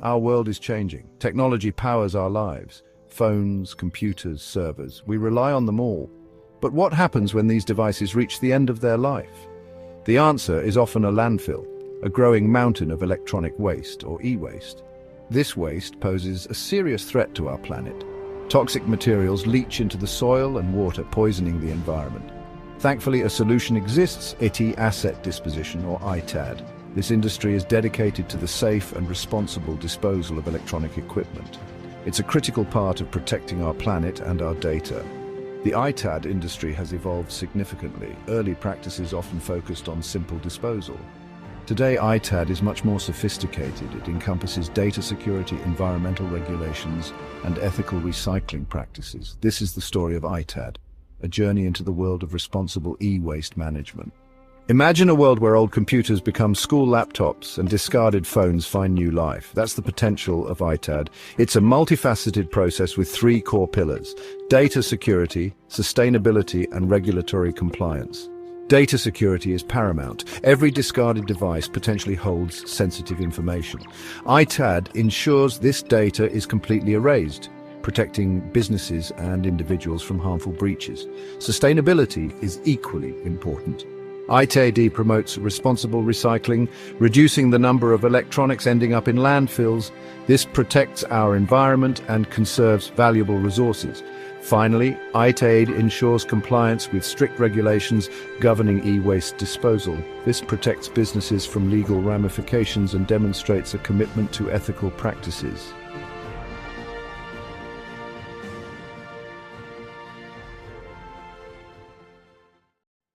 Our world is changing. Technology powers our lives. Phones, computers, servers. We rely on them all. But what happens when these devices reach the end of their life? The answer is often a landfill, a growing mountain of electronic waste, or e-waste. This waste poses a serious threat to our planet. Toxic materials leach into the soil and water, poisoning the environment. Thankfully, a solution exists: IT Asset Disposition, or ITAD. This industry is dedicated to the safe and responsible disposal of electronic equipment. It's a critical part of protecting our planet and our data. The ITAD industry has evolved significantly. Early practices often focused on simple disposal. Today, ITAD is much more sophisticated. It encompasses data security, environmental regulations, and ethical recycling practices. This is the story of ITAD, a journey into the world of responsible e-waste management. Imagine a world where old computers become school laptops and discarded phones find new life. That's the potential of ITAD. It's a multifaceted process with three core pillars: data security, sustainability, and regulatory compliance. Data security is paramount. Every discarded device potentially holds sensitive information. ITAD ensures this data is completely erased, protecting businesses and individuals from harmful breaches. Sustainability is equally important. ITAD promotes responsible recycling, reducing the number of electronics ending up in landfills. This protects our environment and conserves valuable resources. Finally, ITAD ensures compliance with strict regulations governing e-waste disposal. This protects businesses from legal ramifications and demonstrates a commitment to ethical practices.